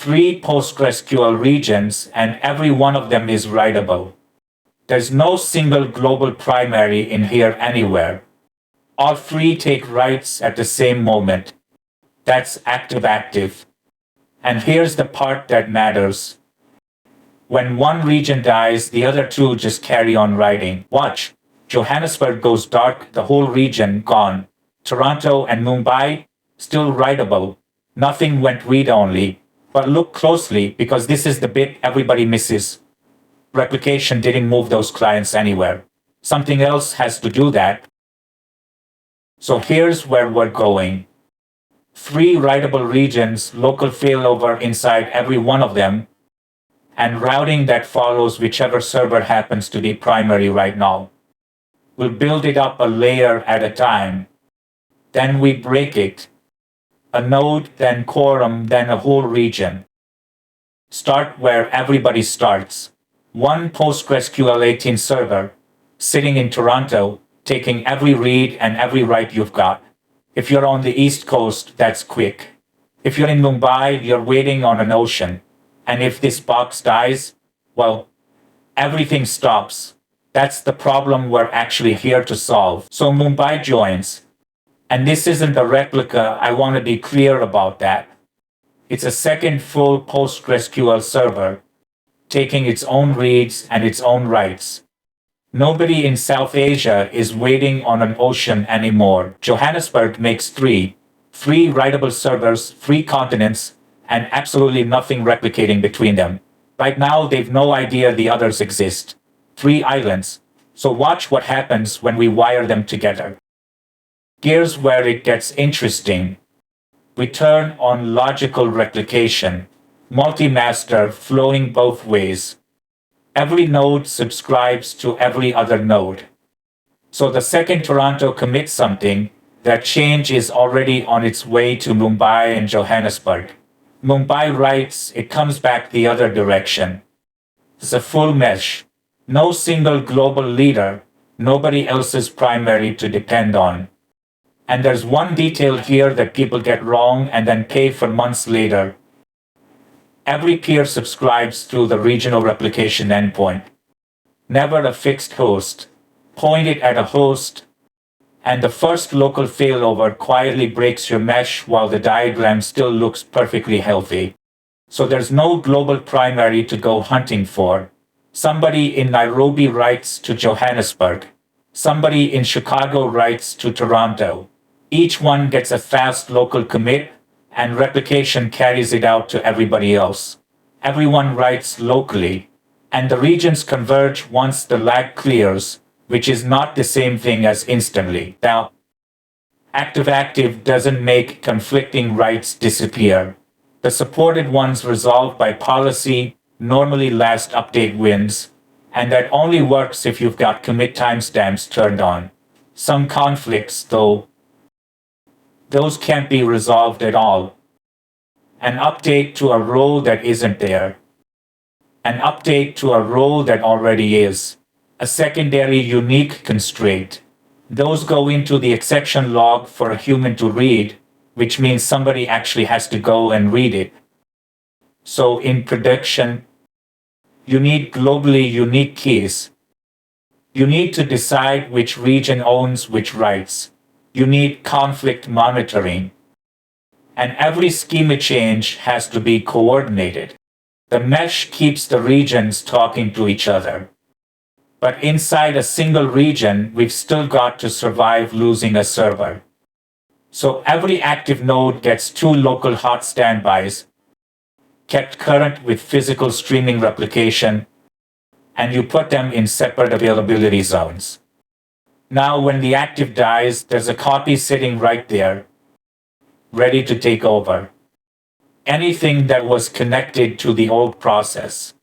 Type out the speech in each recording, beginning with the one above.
3 PostgreSQL regions, and every one of them is writable. There's no single global primary in here anywhere. All 3 take writes at the same moment. That's active-active. And here's the part that matters. When one region dies, the other 2 just carry on writing. Watch. Johannesburg goes dark, the whole region gone. Toronto and Mumbai, still writable. Nothing went read-only. But look closely, because this is the bit everybody misses. Replication didn't move those clients anywhere. Something else has to do that. So here's where we're going. 3 writable regions, local failover inside every one of them, and routing that follows whichever server happens to be primary right now. We'll build it up a layer at a time. Then we break it. A node, then quorum, then a whole region. Start where everybody starts. One PostgreSQL 18 server, sitting in Toronto, taking every read and every write you've got. If you're on the East Coast, that's quick. If you're in Mumbai, you're waiting on an ocean. And if this box dies, well, everything stops. That's the problem we're actually here to solve. So Mumbai joins. And this isn't a replica, I want to be clear about that. It's a second full PostgreSQL server, taking its own reads and its own writes. Nobody in South Asia is waiting on an ocean anymore. Johannesburg makes 3 writable servers, 3 continents, and absolutely nothing replicating between them. Right now, they've no idea the others exist. 3 islands. So watch what happens when we wire them together. Here's where it gets interesting. We turn on logical replication, multi-master flowing both ways. Every node subscribes to every other node. So the second Toronto commits something, that change is already on its way to Mumbai and Johannesburg. Mumbai writes, it comes back the other direction. It's a full mesh. No single global leader, nobody else's primary to depend on. And there's one detail here that people get wrong and then pay for months later. Every peer subscribes through the regional replication endpoint. Never a fixed host. Point it at a host, and the first local failover quietly breaks your mesh while the diagram still looks perfectly healthy. So there's no global primary to go hunting for. Somebody in Nairobi writes to Johannesburg. Somebody in Chicago writes to Toronto. Each one gets a fast local commit, and replication carries it out to everybody else. Everyone writes locally, and the regions converge once the lag clears, which is not the same thing as instantly. Now, active-active doesn't make conflicting writes disappear. The supported ones resolve by policy, normally last update wins, and that only works if you've got commit timestamps turned on. Some conflicts, though, those can't be resolved at all. An update to a role that isn't there. An update to a role that already is. A secondary unique constraint. Those go into the exception log for a human to read, which means somebody actually has to go and read it. So in production, you need globally unique keys. You need to decide which region owns which rights. You need conflict monitoring. And every schema change has to be coordinated. The mesh keeps the regions talking to each other. But inside a single region, we've still got to survive losing a server. So every active node gets 2 local hot standbys, kept current with physical streaming replication, and you put them in separate availability zones. Now when the active dies, there's a copy sitting right there, ready to take over. Anything that was connected to the old process,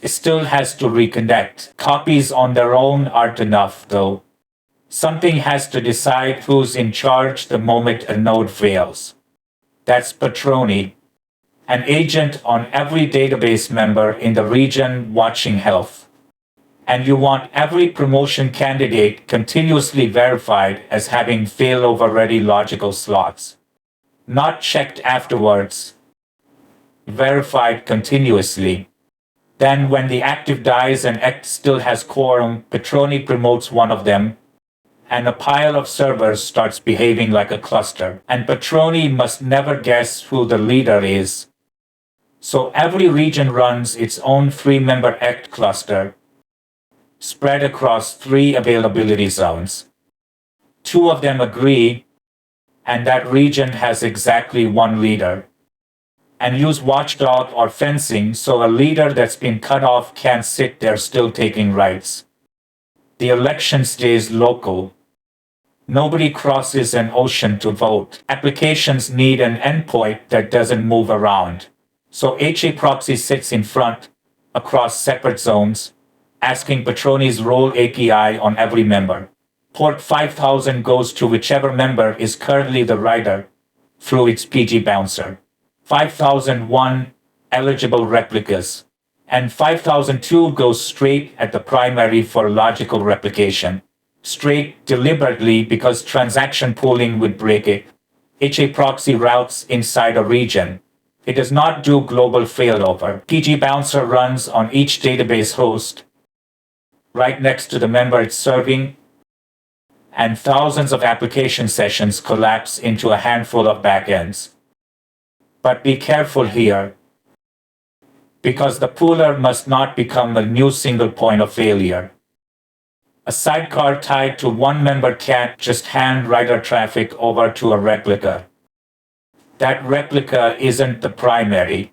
it still has to reconnect. Copies on their own aren't enough, though. Something has to decide who's in charge the moment a node fails. That's Patroni, an agent on every database member in the region watching health. And you want every promotion candidate continuously verified as having failover-ready logical slots. Not checked afterwards. verified continuously. Then when the active dies and act still has quorum, Patroni promotes one of them, and a pile of servers starts behaving like a cluster. And Patroni must never guess who the leader is. So every region runs its own 3-member act cluster, spread across 3 availability zones. 2 of them agree, and that region has exactly 1 leader. And use watchdog or fencing so a leader that's been cut off can't sit there still taking rights. The election stays local. Nobody crosses an ocean to vote. Applications need an endpoint that doesn't move around. So HAProxy sits in front, across separate zones, asking Patroni's role API on every member. Port 5000 goes to whichever member is currently the writer through its PgBouncer. 5001 eligible replicas, and 5002 goes straight at the primary for logical replication. Straight deliberately because transaction pooling would break it. HAProxy routes inside a region. It does not do global failover. PgBouncer runs on each database host, right next to the member it's serving, and thousands of application sessions collapse into a handful of backends. But be careful here, because the pooler must not become a new single point of failure. A sidecar tied to one member can't just hand writer traffic over to a replica. That replica isn't the primary.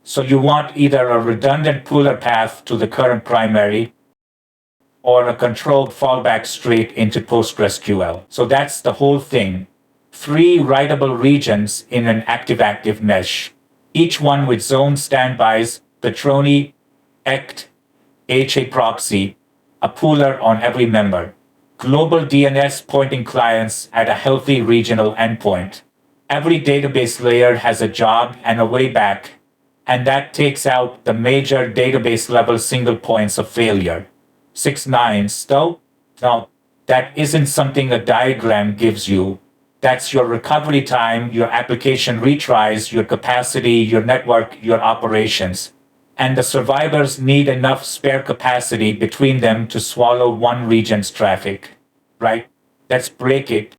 So you want either a redundant pooler path to the current primary, or a controlled fallback straight into PostgreSQL. So that's the whole thing. 3 writable regions in an active-active mesh, each one with zone standbys, Patroni, Ect, HAProxy, a pooler on every member. Global DNS pointing clients at a healthy regional endpoint. Every database layer has a job and a way back, and that takes out the major database level single points of failure. 6 nines, though? No, that isn't something a diagram gives you. That's your recovery time, your application retries, your capacity, your network, your operations. And the survivors need enough spare capacity between them to swallow one region's traffic. Right? Let's break it.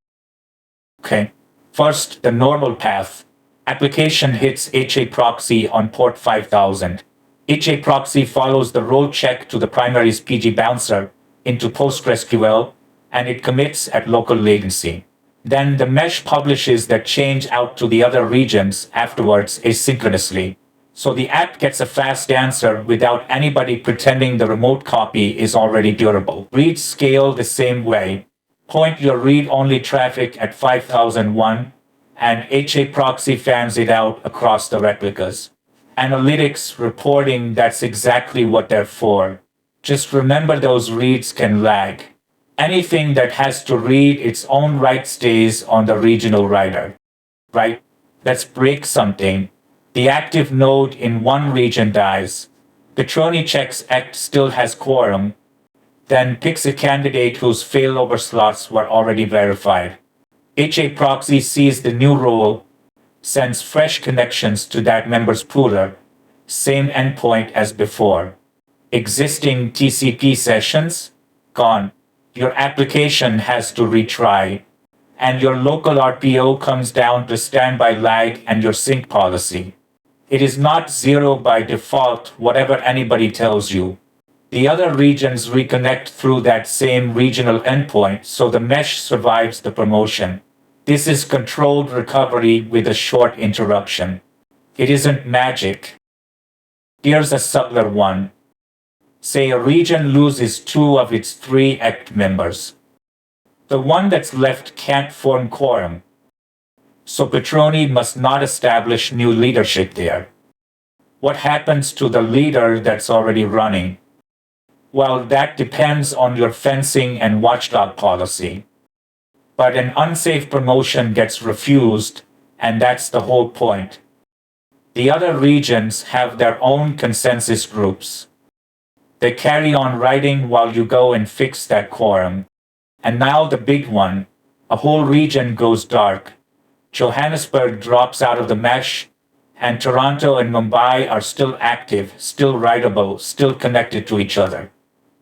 Okay. First, the normal path. Application hits HAProxy on port 5000. HAProxy follows the role check to the primary's PgBouncer into PostgreSQL, and it commits at local latency. Then the mesh publishes that change out to the other regions afterwards asynchronously. So the app gets a fast answer without anybody pretending the remote copy is already durable. Reads scale the same way. Point your read-only traffic at 5001, and HAProxy fans it out across the replicas. Analytics reporting, that's exactly what they're for. Just remember those reads can lag. Anything that has to read its own write stays on the regional writer. Right? Let's break something. The active node in one region dies. Patroni checks Act still has quorum, then picks a candidate whose failover slots were already verified. HAProxy sees the new role, sends fresh connections to that member's pooler, same endpoint as before. Existing TCP sessions? Gone. Your application has to retry, and your local RPO comes down to standby lag and your sync policy. It is not 0 by default, whatever anybody tells you. The other regions reconnect through that same regional endpoint, so the mesh survives the promotion. This is controlled recovery with a short interruption. It isn't magic. Here's a subtler one. Say a region loses 2 of its 3 act members. The one that's left can't form quorum. So Patroni must not establish new leadership there. What happens to the leader that's already running? Well, that depends on your fencing and watchdog policy. But an unsafe promotion gets refused, and that's the whole point. The other regions have their own consensus groups. They carry on writing while you go and fix that quorum. And now the big one, a whole region goes dark. Johannesburg drops out of the mesh, and Toronto and Mumbai are still active, still writable, still connected to each other.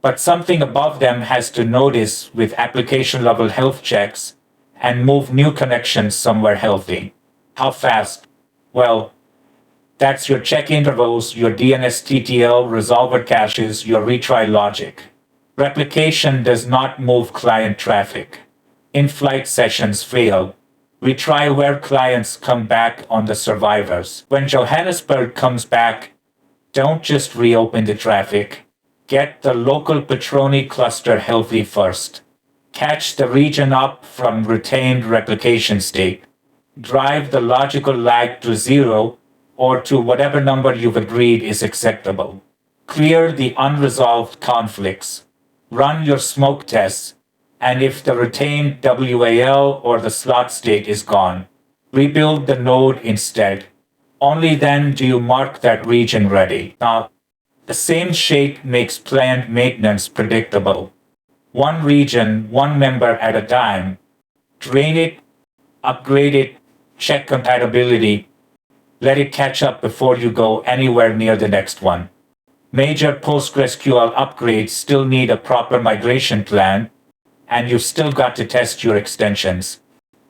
But something above them has to notice with application level health checks and move new connections somewhere healthy. How fast? Well, that's your check intervals, your DNS-TTL resolver caches, your retry logic. Replication does not move client traffic. In-flight sessions fail. We try where clients come back on the survivors. When Johannesburg comes back, don't just reopen the traffic. Get the local Patroni cluster healthy first. Catch the region up from retained replication state. Drive the logical lag to 0 or to whatever number you've agreed is acceptable. Clear the unresolved conflicts. Run your smoke tests, and if the retained WAL or the slot state is gone, rebuild the node instead. Only then do you mark that region ready. Now, the same shape makes planned maintenance predictable. One region, one member at a time. Drain it, upgrade it, check compatibility, let it catch up before you go anywhere near the next one. Major PostgreSQL upgrades still need a proper migration plan, and you've still got to test your extensions.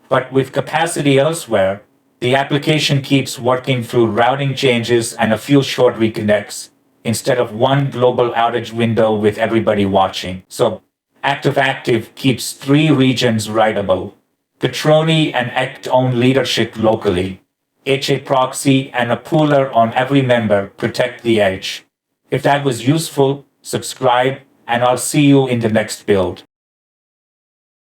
But with capacity elsewhere, the application keeps working through routing changes and a few short reconnects, instead of one global outage window with everybody watching. So, active keeps 3 regions writable. Patroni and act own leadership locally. HAProxy and a pooler on every member protect the edge. If that was useful, subscribe, and I'll see you in the next build.